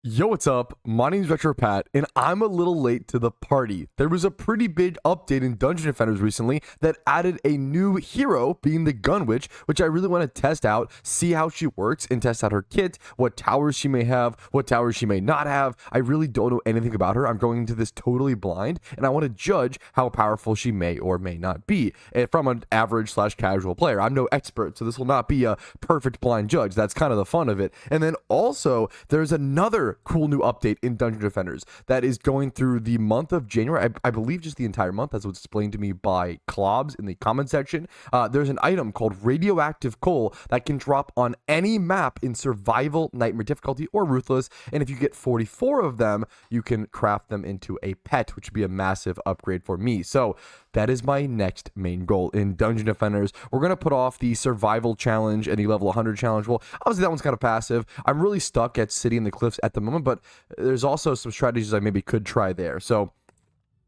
Yo, what's up? My name's Retro Pat, and I'm a little late to the party. There was a pretty big update in Dungeon Defenders recently that added a new hero, being the Gun Witch, which I really want to test out, see how she works, and test out her kit, what towers she may have, what towers she may not have. I really don't know anything about her. I'm going into this totally blind, and I want to judge how powerful she may or may not be from an average/casual player. I'm no expert, so this will not be a perfect blind judge. That's kind of the fun of it. And then also, there's another cool new update in Dungeon Defenders that is going through the month of January. I believe just the entire month, as was explained to me by Clobs in the comment section. There's an item called radioactive coal that can drop on any map in survival, nightmare difficulty, or ruthless. And if you get 44 of them, you can craft them into a pet, which would be a massive upgrade for me. So that is my next main goal in Dungeon Defenders. We're going to put off the survival challenge and the level 100 challenge. Well, obviously that one's kind of passive. I'm really stuck at City in the Cliffs at the moment, but there's also some strategies I maybe could try there. So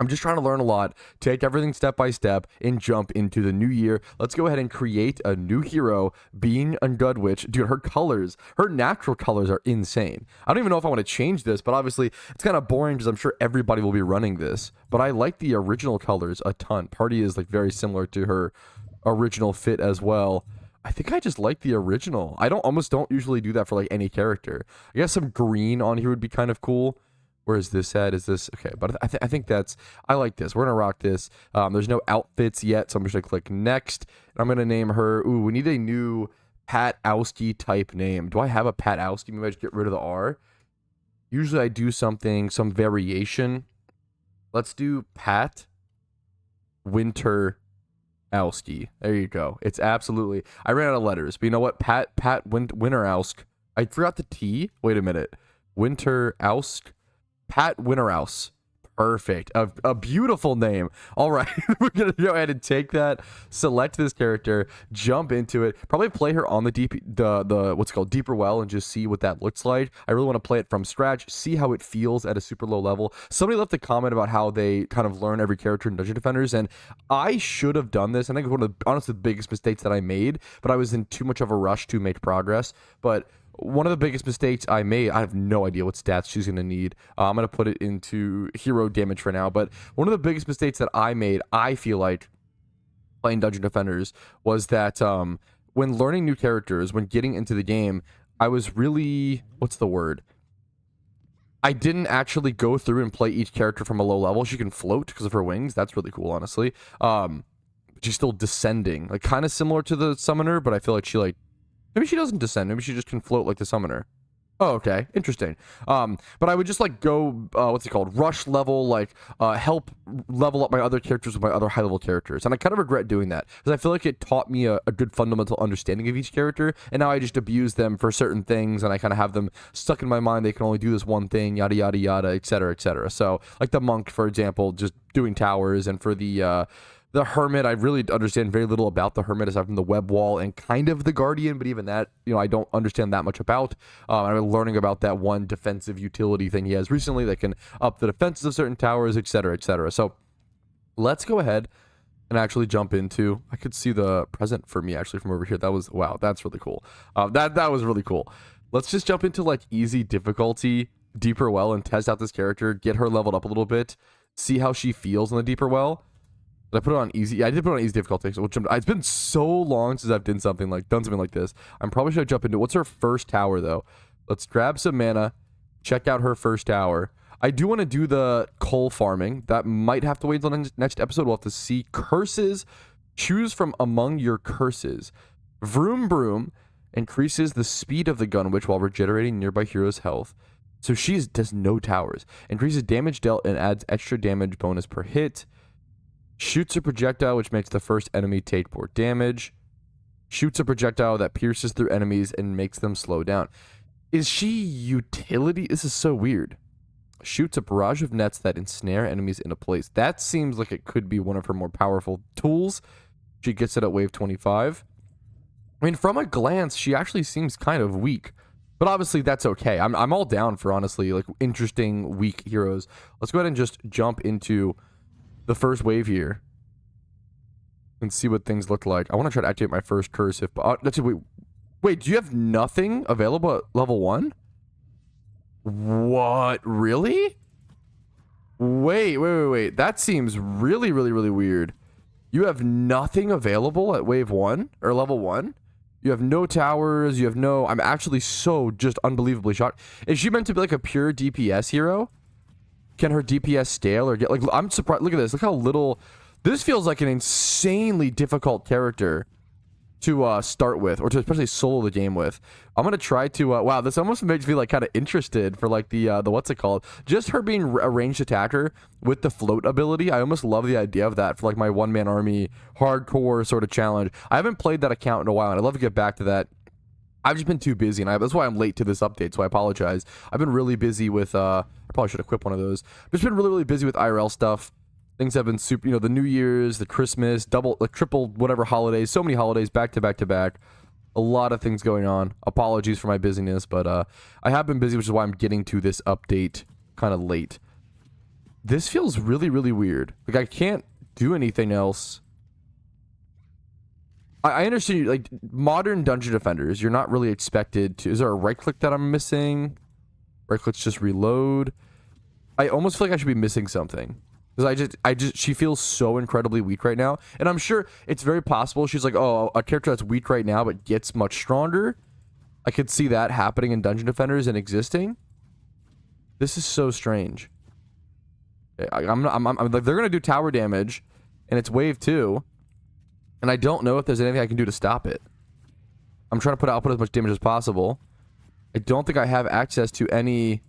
I'm just trying to learn a lot, take everything step by step, and jump into the new year. Let's go ahead and create a new hero, being a Gun Witch. Dude, her colors, her natural colors are insane. I don't even know if I want to change this, but obviously it's kind of boring because I'm sure everybody will be running this. But I like the original colors a ton. Party is like very similar to her original fit as well. I think I just like the original. I almost don't usually do that for like any character. I guess some green on here would be kind of cool. Where is this at? Is this okay? But I think that's, I like this. We're gonna rock this. There's no outfits yet, so I'm just gonna click next. And I'm gonna name her. Ooh, we need a new Patowski type name. Do I have a Patowski? Maybe I just get rid of the R. Usually I do some variation. Let's do Pat Winter Owski. There you go. It's absolutely. I ran out of letters, but you know what? Pat Winterowsk. I forgot the T. Wait a minute. Winterowsk. Pat Winterhouse. Perfect. A beautiful name. All right. We're going to go ahead and take that, select this character, jump into it, probably play her on the what's it called, Deeper Well, and just see what that looks like. I really want to play it from scratch, see how it feels at a super low level. Somebody left a comment about how they kind of learn every character in Dungeon Defenders, and I should have done this. I think it was one of the, honestly, the biggest mistakes that I made, but I was in too much of a rush to make progress. But one of the biggest mistakes I made, I have no idea what stats she's going to need. I'm going to put it into hero damage for now. But one of the biggest mistakes that I made, I feel like, playing Dungeon Defenders, was that when learning new characters, when getting into the game, I was really, what's the word? I didn't actually go through and play each character from a low level. She can float because of her wings. That's really cool, honestly. She's still descending. Like, kind of similar to the summoner, but I feel like she, like, maybe she doesn't descend. Maybe she just can float like the summoner. Oh, okay. Interesting. But I would just like go, what's it called? Rush level, like help level up my other characters with my other high level characters. And I kind of regret doing that because I feel like it taught me a good fundamental understanding of each character. And now I just abuse them for certain things and I kind of have them stuck in my mind. They can only do this one thing, yada, yada, yada, et cetera, et cetera. So like the monk, for example, just doing towers, and for the hermit, I really understand very little about the hermit aside from the web wall and kind of the guardian, but even that, you know, I don't understand that much about. I'm learning about that one defensive utility thing he has recently that can up the defenses of certain towers, etc., etc. So let's go ahead and actually jump into, I could see the present for me actually from over here. That was, wow, that's really cool. That was really cool. Let's just jump into like easy difficulty, Deeper Well, and test out this character, get her leveled up a little bit, see how she feels in the Deeper Well. Did I put it on easy? Yeah, I did put it on easy difficulty. So it's been so long since I've done something like this. I'm probably should jump into, what's her first tower though? Let's grab some mana, check out her first tower. I do want to do the coal farming. That might have to wait until next episode. We'll have to see. Curses. Choose from among your curses. Vroom Broom increases the speed of the Gun Witch while regenerating nearby heroes' health. So she does no towers. Increases damage dealt and adds extra damage bonus per hit. Shoots a projectile which makes the first enemy take more damage. Shoots a projectile that pierces through enemies and makes them slow down. Is she utility? This is so weird. Shoots a barrage of nets that ensnare enemies into place. That seems like it could be one of her more powerful tools. She gets it at wave 25. I mean, from a glance, she actually seems kind of weak. But obviously, that's okay. I'm all down for, honestly, like, interesting, weak heroes. Let's go ahead and just jump into the first wave here and see what things look like. I want to try to activate my first curse. Wait, do you have nothing available at level 1? What? Really? Wait. That seems really, really, really weird. You have nothing available at wave 1 or level 1. You have no towers. You have no... I'm actually so just unbelievably shocked. Is she meant to be like a pure DPS hero? Can her DPS scale or get... Like, I'm surprised. Look at this. Look how little... This feels like an insanely difficult character to start with, or to especially solo the game with. I'm gonna try to wow, this almost makes me like kind of interested for like the what's it called, just her being a ranged attacker with the float ability. I almost love the idea of that for like my one-man army hardcore sort of challenge. I haven't played that account in a while, and I'd love to get back to that. I've just been too busy, and that's why I'm late to this update, so I apologize. I've been really busy with I probably should equip one of those. I've just been really busy with IRL stuff. Things have been super, you know, the New Year's, the Christmas, double, like triple, whatever holidays, so many holidays back to back to back. A lot of things going on. Apologies for my busyness, but I have been busy, which is why I'm getting to this update kind of late. This feels really, really weird. Like, I can't do anything else. I understand, like, modern dungeon defenders, you're not really expected to... Is there a right click that I'm missing? Right click's just reload. I almost feel like I should be missing something. Because she feels so incredibly weak right now. And I'm sure it's very possible she's like, oh, a character that's weak right now but gets much stronger. I could see that happening in Dungeon Defenders and existing. This is so strange. I'm like, they're going to do tower damage, and it's wave 2. And I don't know if there's anything I can do to stop it. I'm trying to output as much damage as possible. I don't think I have access to any...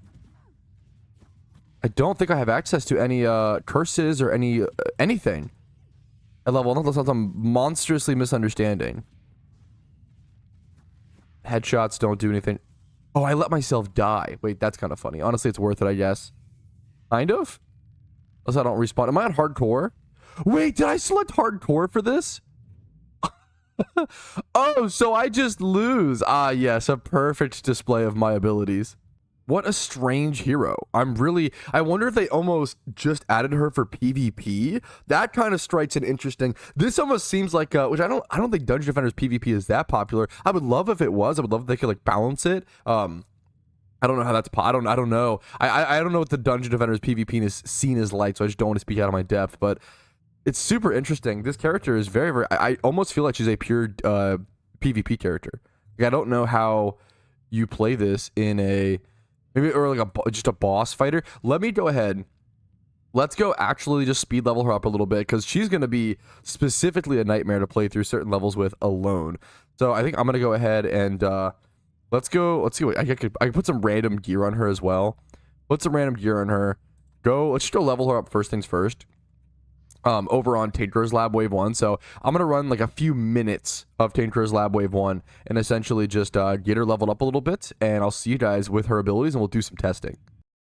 curses or anything at level 1. Unless I'm monstrously misunderstanding. Headshots don't do anything. Oh, I let myself die. Wait, that's kind of funny. Honestly, it's worth it, I guess. Kind of? Unless I don't respawn. Am I on hardcore? Wait, did I select hardcore for this? Oh, so I just lose. Ah, yes, a perfect display of my abilities. What a strange hero. I wonder if they almost just added her for PvP. That kind of strikes an interesting... This almost seems like, which I don't think Dungeon Defenders PvP is that popular. I would love if it was. I would love if they could like balance it. I don't know how that's... I don't know. I don't know what the Dungeon Defenders PvP is seen as like, so I just don't want to speak out of my depth, but it's super interesting. This character is very, very... I almost feel like she's a pure PvP character. Like, I don't know how you play this in a... Maybe, or like just a boss fighter. Let me go ahead. Let's go actually just speed level her up a little bit, because she's going to be specifically a nightmare to play through certain levels with alone. So I think I'm going to go ahead and let's see what I could put some random gear on her as well. Put some random gear on her. Let's just go level her up first things first. Over on Tinker's Lab Wave 1. So I'm going to run like a few minutes of Tinker's Lab Wave 1 and essentially just get her leveled up a little bit, and I'll see you guys with her abilities and we'll do some testing.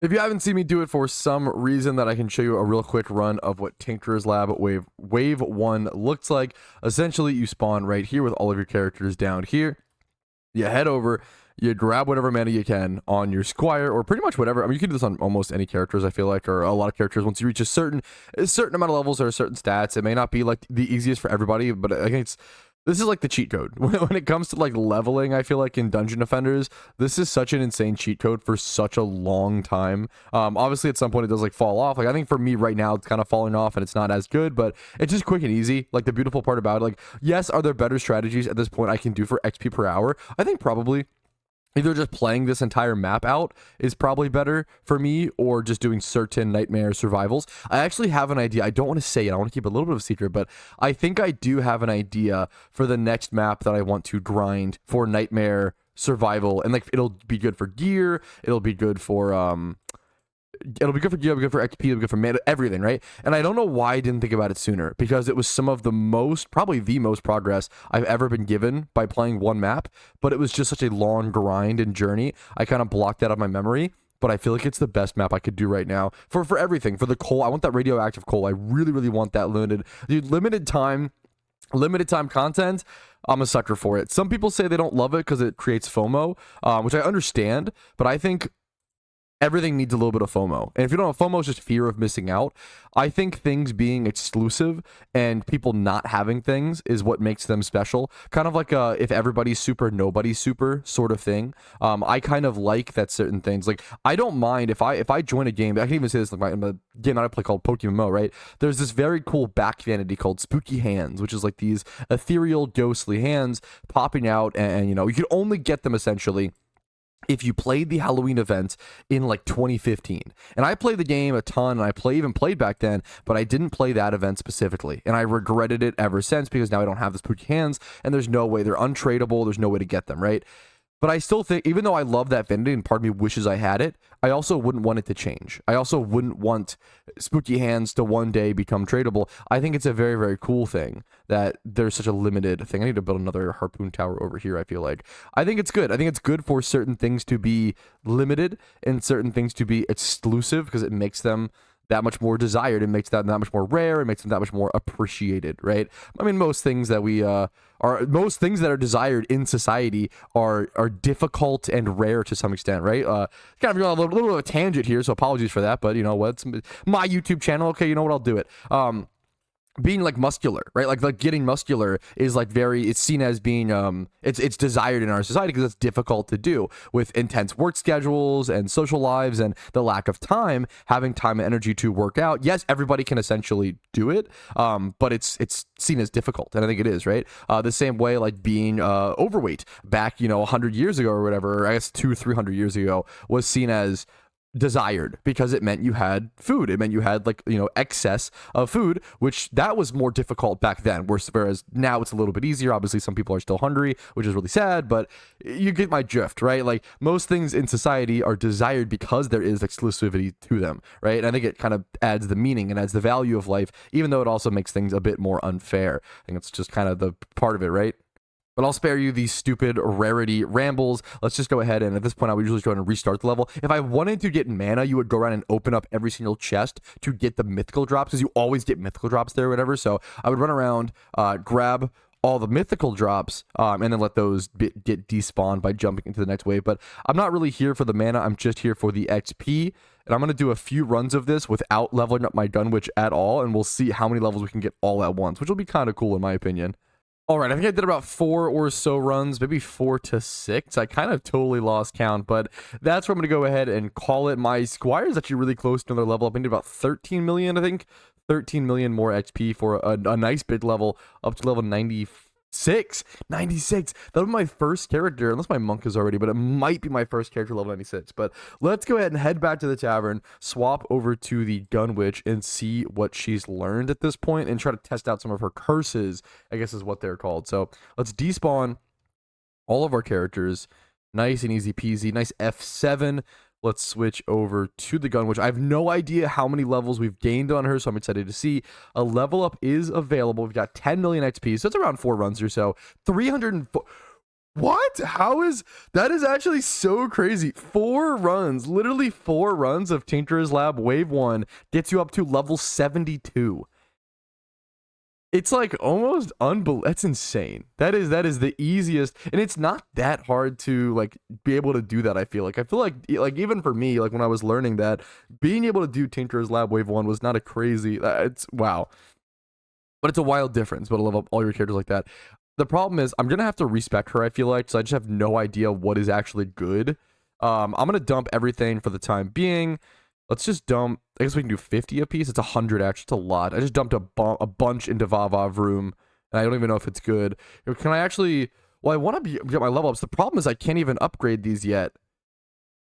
If you haven't seen me do it for some reason, that I can show you a real quick run of what Tinker's Lab Wave 1 looks like. Essentially, you spawn right here with all of your characters down here. You head over, you grab whatever mana you can on your squire, or pretty much whatever. I mean, you can do this on almost any characters, I feel like, or a lot of characters. Once you reach a certain amount of levels or certain stats, it may not be like the easiest for everybody, but I think this is like the cheat code. When it comes to like leveling, I feel like in Dungeon Defenders, this is such an insane cheat code for such a long time. Obviously at some point it does like fall off. Like I think for me right now, it's kind of falling off and it's not as good, but it's just quick and easy. Like the beautiful part about it, like, yes, are there better strategies at this point I can do for XP per hour? I think probably. Either just playing this entire map out is probably better for me, or just doing certain nightmare survivals. I actually have an idea. I don't want to say it. I want to keep a little bit of a secret, but I think I do have an idea for the next map that I want to grind for nightmare survival. And like, it'll be good for gear. It'll be good for it'll be good for gear, it'll be good for XP, it'll be good for mana, everything, right? And I don't know why I didn't think about it sooner, because it was some of the most, probably the most progress I've ever been given by playing one map, but it was just such a long grind and journey. I kind of blocked that out of my memory, but I feel like it's the best map I could do right now for everything. For the coal, I want that radioactive coal. I really want that limited time content. I'm a sucker for it. Some people say they don't love it because it creates FOMO, which I understand, but I think everything needs a little bit of FOMO. And if you don't have FOMO, it's just fear of missing out. I think things being exclusive and people not having things is what makes them special. Kind of like if everybody's super, nobody's super sort of thing. I kind of like that certain things. Like, I don't mind if I join a game. I can even say this like in the game that I play called Pokemon Mo, right? There's this very cool back vanity called Spooky Hands, which is like these ethereal, ghostly hands popping out, and you know, you can only get them essentially if you played the Halloween event in like 2015. And I played the game a ton, and I even played back then, but I didn't play that event specifically. And I regretted it ever since, because now I don't have the spooky hands, and there's no way, they're untradeable, there's no way to get them, right? But I still think, even though I love that vanity and part of me wishes I had it, I also wouldn't want it to change. I also wouldn't want spooky hands to one day become tradable. I think it's a very, very cool thing that there's such a limited thing. I need to build another harpoon tower over here, I feel like. I think it's good. I think it's good for certain things to be limited and certain things to be exclusive, because it makes them that much more desired. It makes that much more rare. It makes them that much more appreciated, right? I mean, most things that most things that are desired in society are difficult and rare to some extent, right? Kind of going on a little bit of a tangent here, so apologies for that, but you know what? It's my YouTube channel. Okay, you know what? I'll do it. Being like muscular, right? Like getting muscular is like it's seen as being it's desired in our society because it's difficult to do with intense work schedules and social lives and the lack of time. Having time and energy to work out, yes, everybody can essentially do it, but it's seen as difficult, and I think it is, right? The same way like being overweight back, you know, 100 years ago or whatever, or I guess 200-300 years ago, was seen as desired because it meant you had food. It meant you had, like, you know, excess of food, which that was more difficult back then, whereas now it's a little bit easier. Obviously some people are still hungry, which is really sad, but you get my drift, right? Like, most things in society are desired because there is exclusivity to them, right? And I think it kind of adds the meaning and adds the value of life, even though it also makes things a bit more unfair. I think it's just kind of the part of it, right? But I'll spare you these stupid rarity rambles. Let's just go ahead, and at this point I would usually go and restart the level. If I wanted to get mana, you would go around and open up every single chest to get the mythical drops, because you always get mythical drops there or whatever. So I would run around, grab all the mythical drops, and then let those get despawned by jumping into the next wave. But I'm not really here for the mana, I'm just here for the XP. And I'm going to do a few runs of this without leveling up my Dunwich at all, and we'll see how many levels we can get all at once, which will be kind of cool in my opinion. All right, I think I did about 4 or so runs, maybe 4 to 6. I kind of totally lost count, but that's where I'm going to go ahead and call it. My Squire is actually really close to another level up. I need about 13 million, I think. 13 million more XP for a nice big level up to level 96. 96. That'll be my first character, unless my monk is already, but it might be my first character level 96. But let's go ahead and head back to the tavern, swap over to the gun witch, and see what she's learned at this point, and try to test out some of her curses, I guess is what they're called. So let's despawn all of our characters. Nice and easy peasy. Nice F7. Let's switch over to the gun, which I have no idea how many levels we've gained on her, so I'm excited to see. A level up is available. We've got 10 million XP, so it's around 4 runs or so. 304. What? How is that? Is actually so crazy. 4 runs, literally 4 runs of Tinker's Lab Wave 1 gets you up to level 72. It's like almost unbelievable. That's insane. That is the easiest, and it's not that hard to like be able to do that. I feel like even for me, like when I was learning that, being able to do Tinker's Lab Wave 1 was not a crazy, it's wow. But it's a wild difference, but I love all your characters like that. The problem is I'm gonna have to respec her, I feel like, so I just have no idea what is actually good. I'm gonna dump everything for the time being. Let's just dump, I guess we can do 50 a piece. It's 100 actually, it's a lot. I just dumped a bunch into Vavav room, and I don't even know if it's good. Can I actually, well, I want to get my level ups. The problem is I can't even upgrade these yet,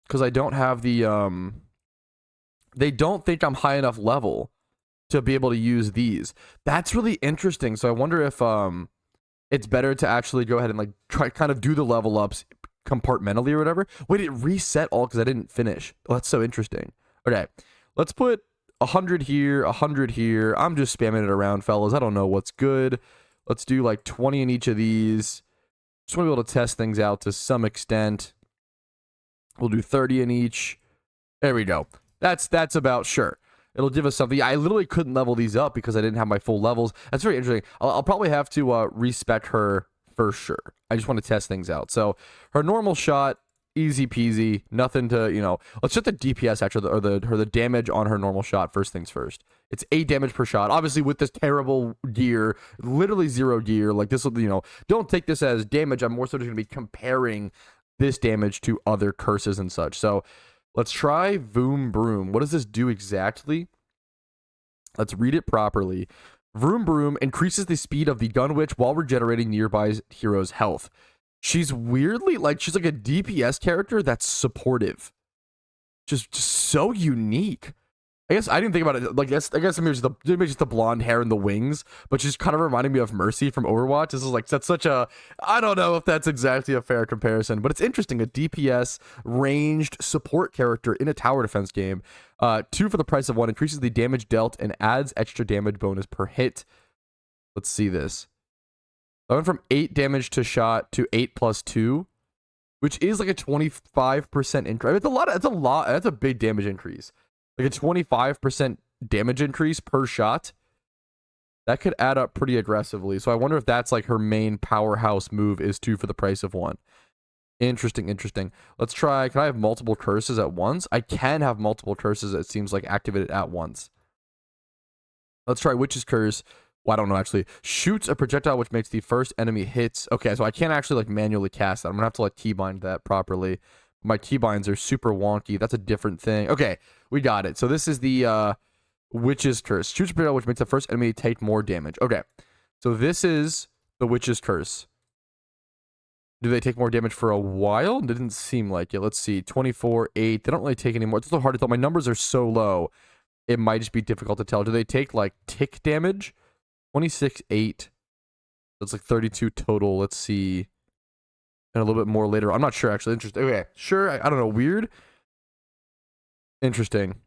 because I don't have the, they don't think I'm high enough level to be able to use these. That's really interesting. So I wonder if it's better to actually go ahead and like try kind of do the level ups compartmentally or whatever. Wait, it reset all because I didn't finish. Oh, that's so interesting. Okay, let's put 100 here, 100 here. I'm just spamming it around, fellas. I don't know what's good. Let's do like 20 in each of these. Just want to be able to test things out to some extent. We'll do 30 in each. There we go. That's about sure. It'll give us something. I literally couldn't level these up because I didn't have my full levels. That's very interesting. I'll probably have to respec her for sure. I just want to test things out. So her normal shot easy peasy, nothing to, let's check the DPS actually, or the damage on her normal shot first things first. It's 8 damage per shot. Obviously with this terrible gear, literally 0 gear, like this will, don't take this as damage. I'm more so just going to be comparing this damage to other curses and such. So let's try Vroom Broom. What does this do exactly? Let's read it properly. Vroom Broom increases the speed of the Gun Witch while regenerating nearby heroes' health. She's weirdly, she's like a DPS character that's supportive. Just so unique. I guess I didn't think about it. I guess maybe just the blonde hair and the wings, but she's kind of reminding me of Mercy from Overwatch. This is that's such a, I don't know if that's exactly a fair comparison, but it's interesting. A DPS ranged support character in a tower defense game. 2 for the price of 1, increases the damage dealt and adds extra damage bonus per hit. Let's see this. I went from 8 damage to shot to 8 plus 2, which is like a 25% increase. That's a big damage increase. Like a 25% damage increase per shot. That could add up pretty aggressively. So I wonder if that's like her main powerhouse move is 2 for the price of 1. Interesting. Let's try. Can I have multiple curses at once? I can have multiple curses, it seems like, activated at once. Let's try Witch's Curse. Well, I don't know, actually. Shoots a projectile which makes the first enemy hits. Okay, so I can't actually manually cast that. I'm gonna have to keybind that properly. My keybinds are super wonky. That's a different thing. Okay, we got it. So this is the Witch's Curse. Shoots a projectile which makes the first enemy take more damage. Okay, so this is the Witch's Curse. Do they take more damage for a while? Didn't seem like it. Let's see. 24, 8. They don't really take any more. It's so hard to tell. My numbers are so low. It might just be difficult to tell. Do they take tick damage? 26, 8. That's 32 total. Let's see. And a little bit more later. I'm not sure, actually. Interesting. Okay. Sure. I don't know. Weird. Interesting.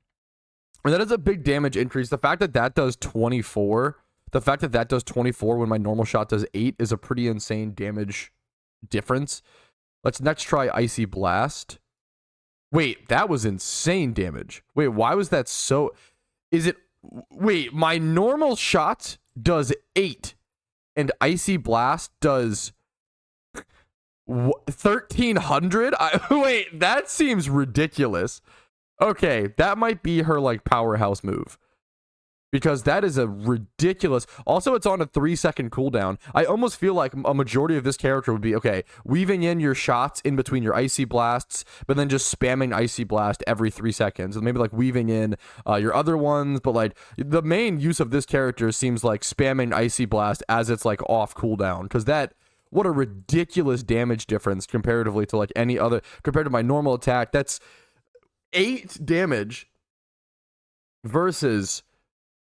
And that is a big damage increase. The fact that that does 24. The fact that that does 24 when my normal shot does 8 is a pretty insane damage difference. Let's next try Icy Blast. Wait, that was insane damage. Wait, why was that so... Wait, my normal shot does 8 and Icy Blast does 1300? Wait, that seems ridiculous. Okay, that might be her powerhouse move, because that is a ridiculous. Also, it's on a 3-second cooldown. I almost feel like a majority of this character would be, okay, weaving in your shots in between your Icy Blasts, but then just spamming Icy Blast every 3 seconds. And maybe weaving in your other ones. But the main use of this character seems like spamming Icy Blast as it's off cooldown. Because what a ridiculous damage difference comparatively to any other, compared to my normal attack. That's 8 damage versus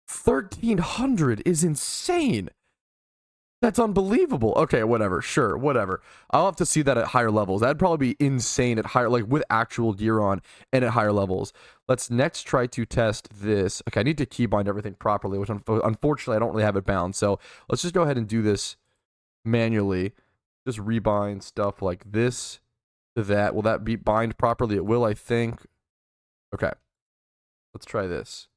1300 is insane. That's unbelievable. Okay, whatever. Sure, whatever. I'll have to see that at higher levels. That'd probably be insane at higher, with actual gear on and at higher levels. Let's next try to test this. Okay, I need to keybind everything properly, which unfortunately I don't really have it bound. So let's just go ahead and do this manually. Just rebind stuff like this to that. Will that be bind properly? It will, I think. Okay. Let's try this.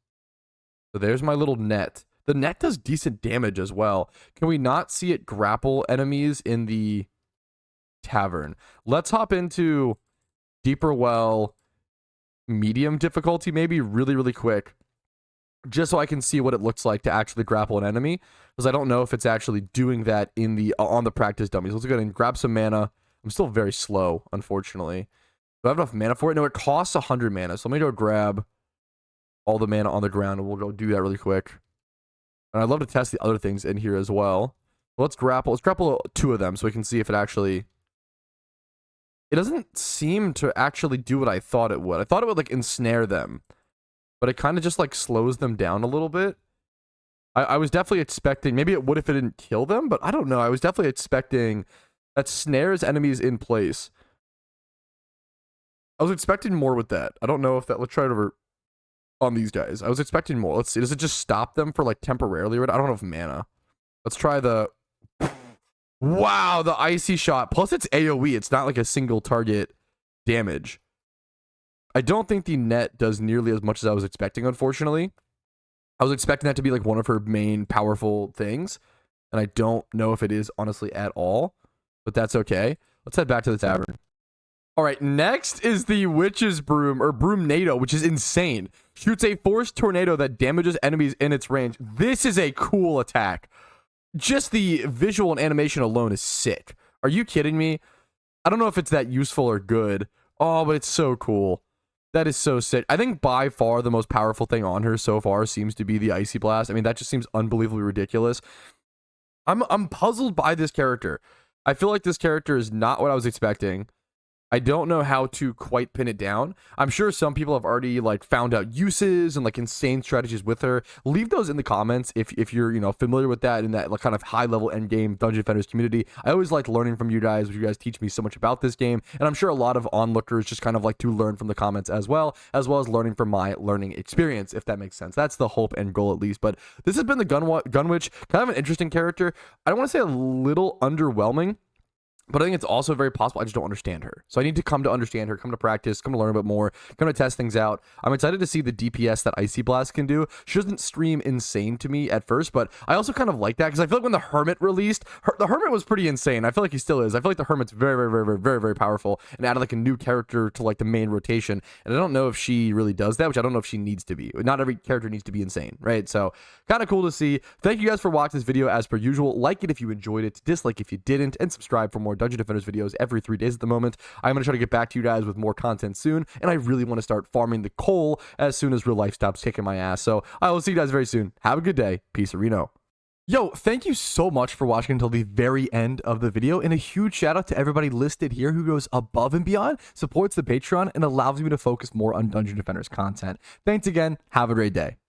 So there's my little net. The net does decent damage as well. Can we not see it grapple enemies in the tavern? Let's hop into Deeper Well, medium difficulty, maybe really quick, just so I can see what it looks like to actually grapple an enemy, because I don't know if it's actually doing that in the on the practice dummies. Let's go ahead and grab some mana. I'm still very slow, unfortunately. Do I have enough mana for it? No, it costs 100 mana. So let me go grab all the mana on the ground, and we'll go do that really quick. And I'd love to test the other things in here as well. Let's grapple 2 of them so we can see if it actually... It doesn't seem to actually do what I thought it would. I thought it would ensnare them, but it kind of just slows them down a little bit. I was definitely expecting... Maybe it would if it didn't kill them, but I don't know. I was definitely expecting that snares enemies in place. I was expecting more with that. I don't know if that... Let's try it over on these guys. I was expecting more. Let's see. Does it just stop them for temporarily? I don't have mana. Let's try the... Wow, the Icy Shot. Plus it's AoE. It's not a single target damage. I don't think the net does nearly as much as I was expecting, unfortunately. I was expecting that to be one of her main powerful things, and I don't know if it is honestly at all, but that's okay. Let's head back to the tavern. All right, next is the Witch's Broom, or Broomnado, which is insane. Shoots a force tornado that damages enemies in its range. This is a cool attack. Just the visual and animation alone is sick. Are you kidding me? I don't know if it's that useful or good. Oh, but it's so cool. That is so sick. I think by far the most powerful thing on her so far seems to be the Icy Blast. I mean, that just seems unbelievably ridiculous. I'm puzzled by this character. I feel like this character is not what I was expecting. I don't know how to quite pin it down. I'm sure some people have already like found out uses and like insane strategies with her. Leave those in the comments if you're, you know, familiar with that in that like kind of high level end game Dungeon Defenders community. I always like learning from you guys. You guys teach me so much about this game, and I'm sure a lot of onlookers just kind of like to learn from the comments as well as learning from my learning experience, if that makes sense. That's the hope and goal at least. But this has been the Gunwitch, kind of an interesting character. I don't want to say a little underwhelming, but I think it's also very possible I just don't understand her. So I need to come to understand her, come to practice, come to learn a bit more, come to test things out. I'm excited to see the DPS that Icy Blast can do. She doesn't stream insane to me at first, but I also kind of like that because I feel like when the Hermit released, the Hermit was pretty insane. I feel like he still is. I feel like the Hermit's very powerful and added like a new character to like the main rotation. And I don't know if she really does that, which I don't know if she needs to be. Not every character needs to be insane, right? So kind of cool to see. Thank you guys for watching this video as per usual. Like it if you enjoyed it, dislike if you didn't, and subscribe for more Dungeon Defenders videos every 3 days at the moment. I'm going to try to get back to you guys with more content soon, and I really want to start farming the coal as soon as real life stops kicking my ass. So I will see you guys very soon. Have a good day. Peace, Reno. Yo, thank you so much for watching until the very end of the video, and a huge shout out to everybody listed here who goes above and beyond, supports the Patreon, and allows me to focus more on Dungeon Defenders content. Thanks again. Have a great day.